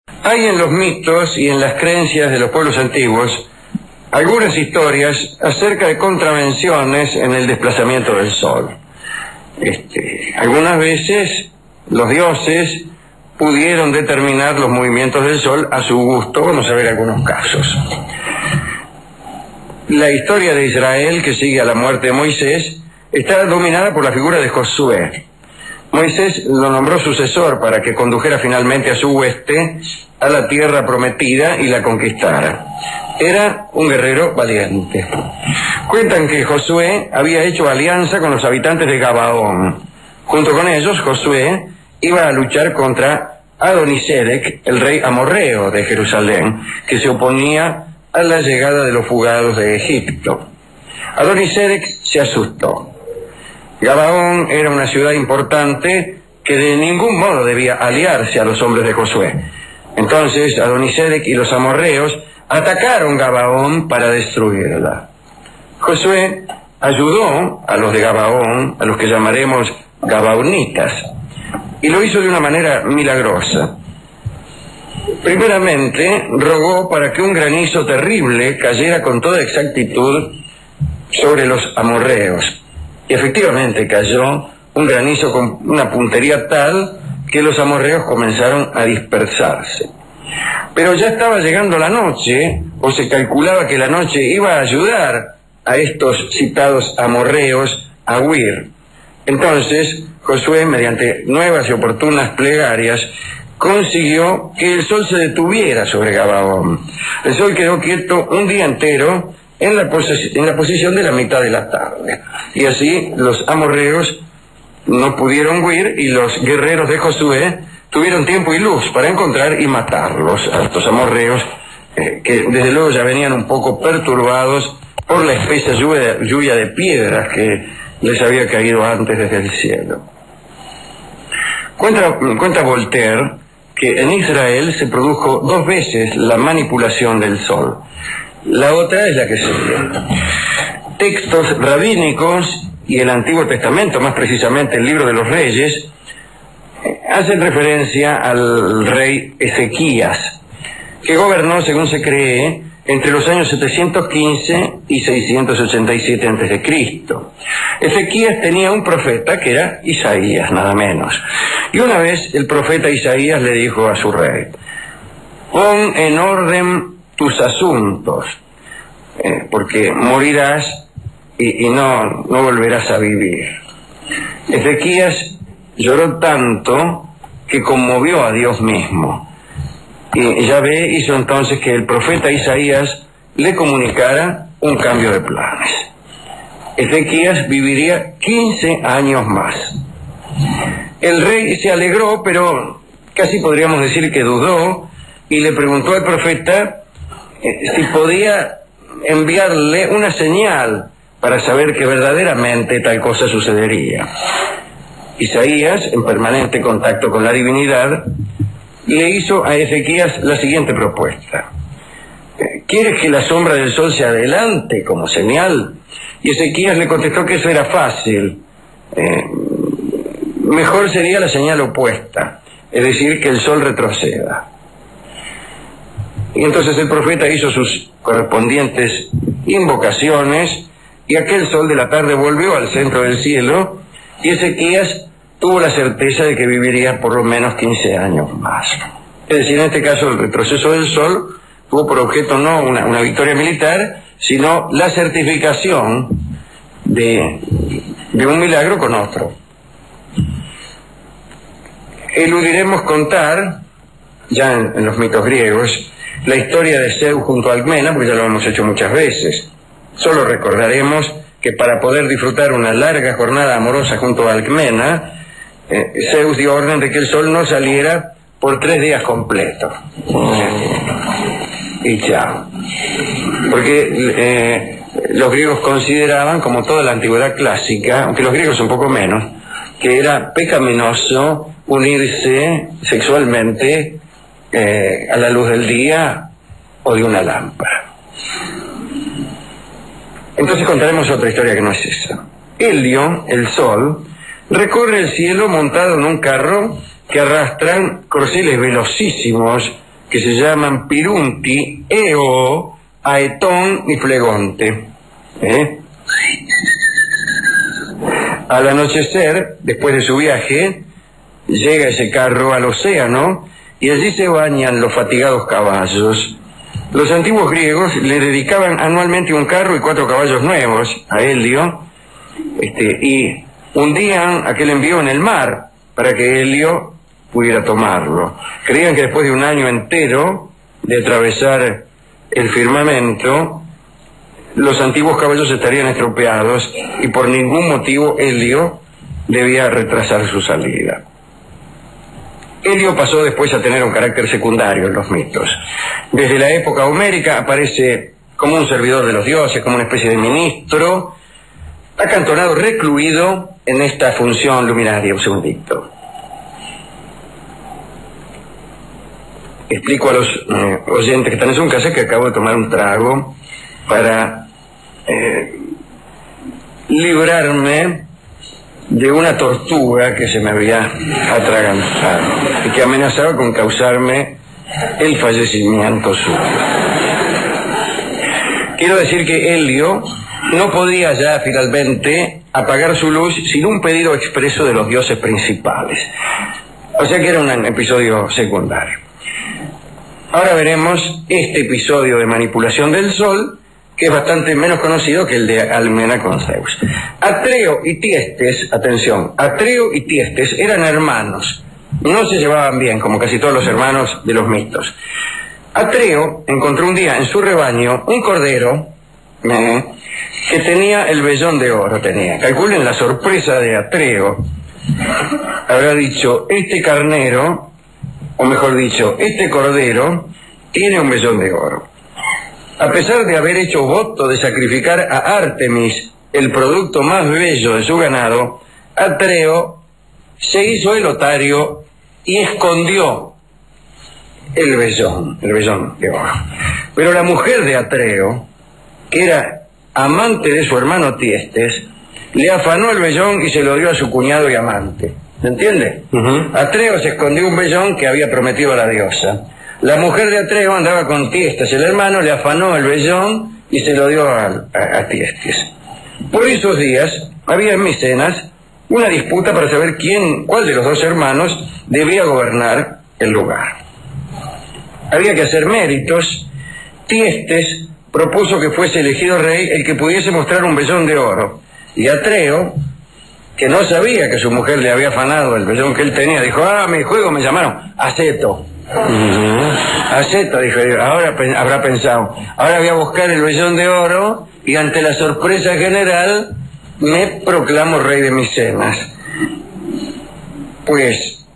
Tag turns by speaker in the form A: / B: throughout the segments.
A: Hay en los mitos y en las creencias de los pueblos antiguos algunas historias acerca de contravenciones en el desplazamiento del sol. Algunas veces los dioses pudieron determinar los movimientos del sol a su gusto. Vamos a ver algunos casos. La historia de Israel, que sigue a la muerte de Moisés, está dominada por la figura de Josué. Moisés lo nombró sucesor para que condujera finalmente a su hueste a la tierra prometida y la conquistara. Era un guerrero valiente. Cuentan que Josué había hecho alianza con los habitantes de Gabaón. Junto con ellos, Josué iba a luchar contra Adonisedec, el rey amorreo de Jerusalén, que se oponía a la llegada de los fugados de Egipto. Adonisedec se asustó. Gabaón era una ciudad importante que de ningún modo debía aliarse a los hombres de Josué. Entonces Adonisedec y los amorreos atacaron Gabaón para destruirla. Josué ayudó a los de Gabaón, a los que llamaremos gabaonitas, y lo hizo de una manera milagrosa. Primeramente, rogó para que un granizo terrible cayera con toda exactitud sobre los amorreos. Y efectivamente cayó un granizo con una puntería tal que los amorreos comenzaron a dispersarse. Pero ya estaba llegando la noche, o se calculaba que la noche iba a ayudar a estos citados amorreos a huir. Entonces, Josué, mediante nuevas y oportunas plegarias, consiguió que el sol se detuviera sobre Gabaón. El sol quedó quieto un día entero en la posición de la mitad de la tarde. Y así los amorreos no pudieron huir y los guerreros de Josué tuvieron tiempo y luz para encontrar y matarlos a estos amorreos, que desde luego ya venían un poco perturbados por la espesa lluvia de piedras que les había caído antes desde el cielo. Cuenta Voltaire que en Israel se produjo 2 veces la manipulación del sol. La otra es la que sigue. Textos rabínicos y el Antiguo Testamento, más precisamente el Libro de los Reyes, hacen referencia al rey Ezequías, que gobernó, según se cree, entre los años 715 y 687 a.C. Ezequías tenía un profeta que era Isaías, nada menos. Y una vez el profeta Isaías le dijo a su rey: pon en orden tus asuntos, porque morirás y no volverás a vivir. Ezequías lloró tanto que conmovió a Dios mismo. Y Yahvé hizo entonces que el profeta Isaías le comunicara un cambio de planes. Ezequías viviría 15 años más. El rey se alegró, pero casi podríamos decir que dudó, y le preguntó al profeta si podía enviarle una señal para saber que verdaderamente tal cosa sucedería. Isaías, en permanente contacto con la divinidad, le hizo a Ezequías la siguiente propuesta: ¿quieres que la sombra del sol se adelante como señal? Y Ezequías le contestó que eso era fácil. Mejor sería la señal opuesta, es decir, que el sol retroceda. Y entonces el profeta hizo sus correspondientes invocaciones, y aquel sol de la tarde volvió al centro del cielo, y Ezequías tuvo la certeza de que viviría por lo menos 15 años más. Es decir, en este caso el retroceso del sol tuvo por objeto no una victoria militar, sino la certificación de un milagro con otro. Eludiremos contar, ya en los mitos griegos, la historia de Zeus junto a Alcmena, porque ya lo hemos hecho muchas veces. Solo recordaremos que para poder disfrutar una larga jornada amorosa junto a Alcmena, Zeus dio orden de que el sol no saliera por 3 días completos. Y chao. Porque los griegos consideraban, como toda la antigüedad clásica, aunque los griegos un poco menos, que era pecaminoso unirse sexualmente a la luz del día o de una lámpara. Entonces contaremos otra historia que no es esa. Helio, el sol, recorre el cielo montado en un carro que arrastran corceles velocísimos que se llaman Pirunti, Eo, Aetón y Flegonte. Al anochecer, después de su viaje, llega ese carro al océano y allí se bañan los fatigados caballos. Los antiguos griegos le dedicaban anualmente un carro y 4 caballos nuevos a Helio, y hundían aquel envío en el mar para que Helio pudiera tomarlo. Creían que después de un año entero de atravesar el firmamento, los antiguos caballos estarían estropeados y por ningún motivo Helio debía retrasar su salida. Helio pasó después a tener un carácter secundario en los mitos. Desde la época homérica aparece como un servidor de los dioses, como una especie de ministro, acantonado, recluido en esta función luminaria. Un segundito. Explico a los oyentes que están en su casa que acabo de tomar un trago para librarme de una tortuga que se me había atragantado y que amenazaba con causarme el fallecimiento súbito. Quiero decir que Helio no podía ya finalmente apagar su luz sin un pedido expreso de los dioses principales. O sea que era un episodio secundario. Ahora veremos este episodio de manipulación del sol, que es bastante menos conocido que el de Almena con Zeus. Atreo y Tiestes, atención, Atreo y Tiestes eran hermanos, no se llevaban bien, como casi todos los hermanos de los mitos. Atreo encontró un día en su rebaño un cordero que tenía el vellón de oro. Calculen la sorpresa de Atreo. Habrá dicho, este carnero, o mejor dicho, este cordero tiene un vellón de oro. A pesar de haber hecho voto de sacrificar a Artemis, el producto más bello de su ganado, Atreo se hizo el otario y escondió el vellón de oro. Pero la mujer de Atreo, que era amante de su hermano Tiestes, le afanó el vellón y se lo dio a su cuñado y amante. ¿Se entiende? Atreo se escondió un vellón que había prometido a la diosa. La mujer de Atreo andaba con Tiestes, el hermano, le afanó el vellón y se lo dio a Tiestes. Por esos días había en Micenas una disputa para saber cuál de los dos hermanos debía gobernar el lugar. Había que hacer méritos. Tiestes propuso que fuese elegido rey el que pudiese mostrar un vellón de oro. Y Atreo, que no sabía que su mujer le había afanado el vellón que él tenía, dijo, mi juego me llamaron, acepto. Acepto, dijo, ahora habrá pensado, ahora voy a buscar el vellón de oro y ante la sorpresa general me proclamo rey de Micenas. Pues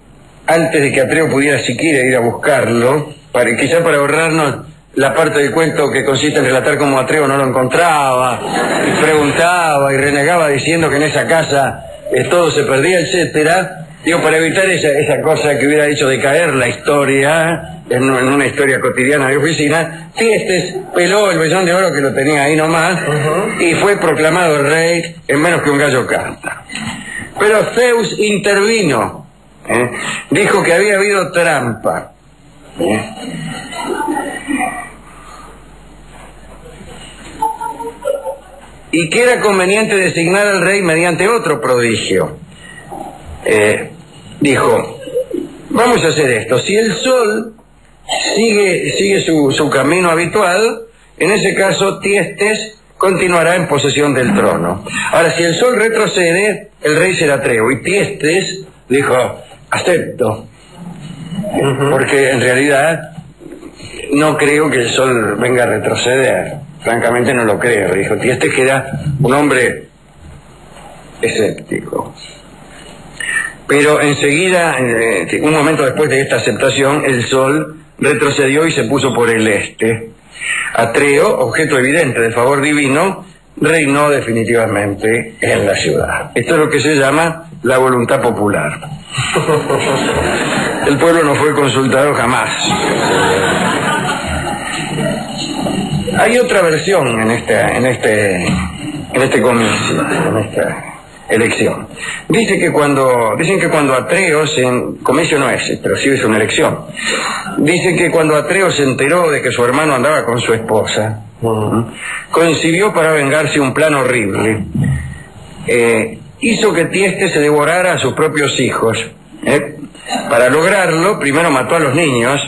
A: antes de que Atreo pudiera siquiera ir a buscarlo, quizá para ahorrarnos la parte del cuento que consiste en relatar cómo Atreo no lo encontraba y preguntaba y renegaba diciendo que en esa casa todo se perdía, etcétera. Digo, para evitar esa cosa que hubiera hecho decaer la historia en una historia cotidiana de oficina, Tiestes peló el vellón de oro que lo tenía ahí nomás y fue proclamado rey en menos que un gallo canta. Pero Zeus intervino, dijo que había habido trampa. Y que era conveniente designar al rey mediante otro prodigio. Dijo, vamos a hacer esto, si el sol sigue su camino habitual, en ese caso Tiestes continuará en posesión del trono. Ahora, si el sol retrocede, el rey será Atreo. Y Tiestes dijo, acepto, porque en realidad no creo que el sol venga a retroceder, francamente no lo creo, dijo Tiestes, que era un hombre escéptico. Pero enseguida, un momento después de esta aceptación, el sol retrocedió y se puso por el este. Atreo, objeto evidente del favor divino, reinó definitivamente en la ciudad. Esto es lo que se llama la voluntad popular. El pueblo no fue consultado jamás. Hay otra versión en este comicio, en esta elección. Dicen que cuando Atreo, comicio no es, pero sí es una elección. Dice que cuando Atreo se enteró de que su hermano andaba con su esposa, concibió para vengarse un plan horrible. Hizo que Tieste se devorara a sus propios hijos. Para lograrlo, primero mató a los niños,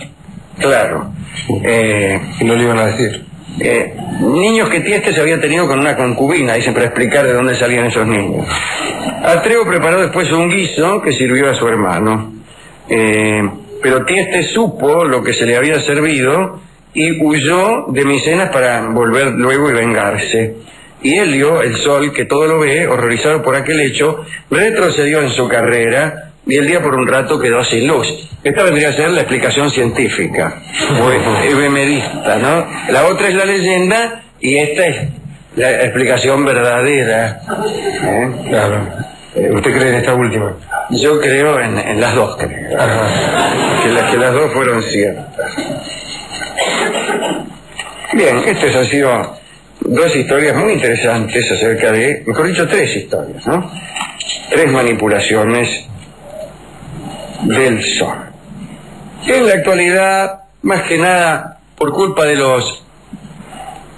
A: claro.
B: Y no le iban a decir.
A: Niños que Tieste se había tenido con una concubina, dicen, para explicar de dónde salían esos niños. Atreo preparó después un guiso que sirvió a su hermano. Pero Tieste supo lo que se le había servido y huyó de Micenas para volver luego y vengarse. Y Helio, el sol, que todo lo ve, horrorizado por aquel hecho, retrocedió en su carrera y el día por un rato quedó sin luz. Esta vendría a ser la explicación científica, o efemerista, ¿no? La otra es la leyenda y esta es la explicación verdadera.
B: Claro. ¿Usted cree en esta última?
A: Yo creo en las dos, creo. Que las dos fueron ciertas. Bien, estas han sido dos historias muy interesantes acerca de, mejor dicho, tres historias, ¿no? Tres manipulaciones del sol. En la actualidad, más que nada, por culpa de los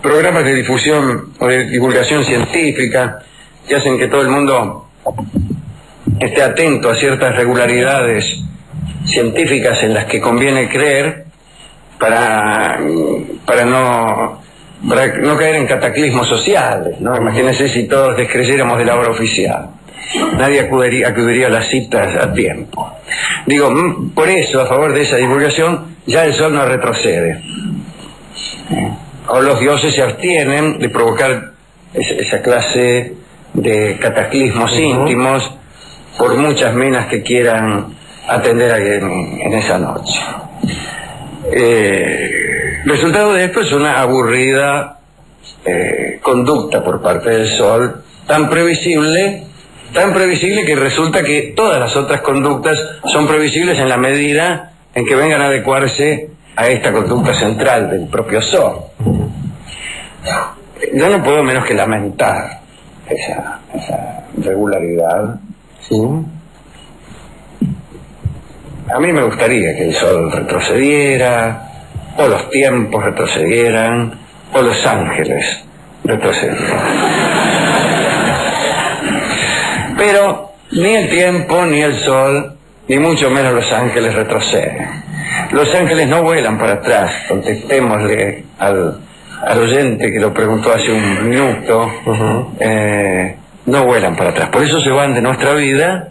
A: programas de difusión o de divulgación científica, que hacen que todo el mundo esté atento a ciertas regularidades científicas en las que conviene creer para no caer en cataclismos sociales, ¿no? Imagínense si todos descreyéramos de la obra oficial. Nadie acudiría a las citas a tiempo. Digo, por eso, a favor de esa divulgación, ya el sol no retrocede. O los dioses se abstienen de provocar esa clase de cataclismos íntimos por muchas minas que quieran atender en esa noche. Resultado de esto es una aburrida conducta por parte del sol, tan previsible que resulta que todas las otras conductas son previsibles en la medida en que vengan a adecuarse a esta conducta central del propio sol. Yo no puedo menos que lamentar esa regularidad.
B: Sí.
A: A mí me gustaría que el sol retrocediera, o los tiempos retrocedieran, o los ángeles retrocedieran. Pero ni el tiempo, ni el sol, ni mucho menos los ángeles retroceden. Los ángeles no vuelan para atrás. Contestémosle al oyente que lo preguntó hace un minuto. No vuelan para atrás. Por eso se van de nuestra vida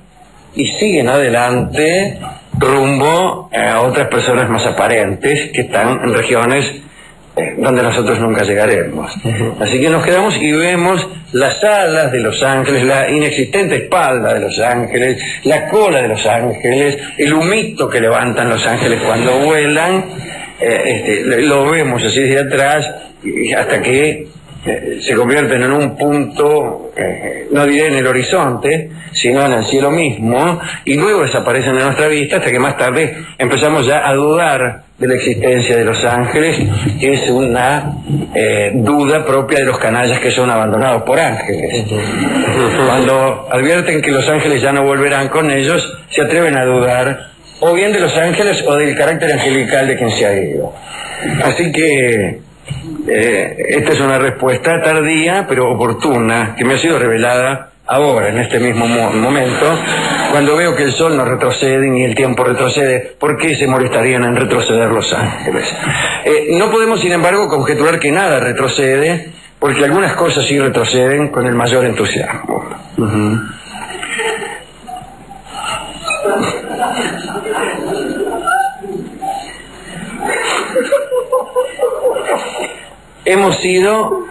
A: y siguen adelante rumbo a otras personas más aparentes que están en regiones donde nosotros nunca llegaremos. Así que nos quedamos y vemos las alas de los ángeles, la inexistente espalda de los ángeles, la cola de los ángeles, el humito que levantan los ángeles cuando vuelan. Lo vemos así de atrás hasta que se convierten en un punto, no diré en el horizonte, sino en el cielo mismo, y luego desaparecen de nuestra vista hasta que más tarde empezamos ya a dudar de la existencia de los ángeles, que es una duda propia de los canallas que son abandonados por ángeles. Cuando advierten que los ángeles ya no volverán con ellos, se atreven a dudar o bien de los ángeles o del carácter angelical de quien se ha ido. Así que esta es una respuesta tardía pero oportuna que me ha sido revelada ahora, en este mismo momento, cuando veo que el sol no retrocede ni el tiempo retrocede. ¿Por qué se molestarían en retroceder los ángeles? No podemos, sin embargo, conjeturar que nada retrocede, porque algunas cosas sí retroceden con el mayor entusiasmo. Hemos ido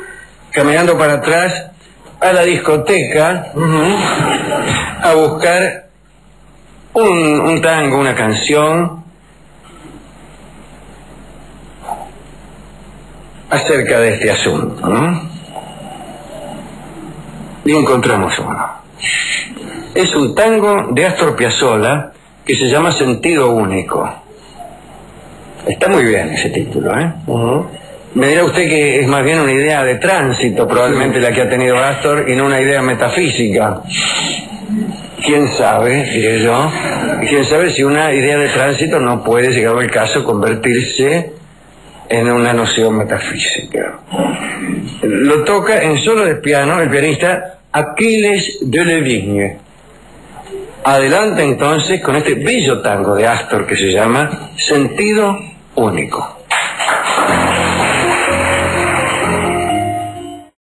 A: caminando para atrás a la discoteca a buscar un tango, una canción acerca de este asunto, ¿no? Y encontramos uno. Es un tango de Astor Piazzolla que se llama Sentido Único. Está muy bien ese título, ¿eh? Me dirá usted que es más bien una idea de tránsito probablemente la que ha tenido Astor y no una idea metafísica. quién sabe, diré yo, quién sabe si una idea de tránsito no puede, llegado el caso, convertirse en una noción metafísica. Lo toca en solo de piano el pianista Achilles Delevingne. Adelante entonces con este bello tango de Astor que se llama Sentido Único.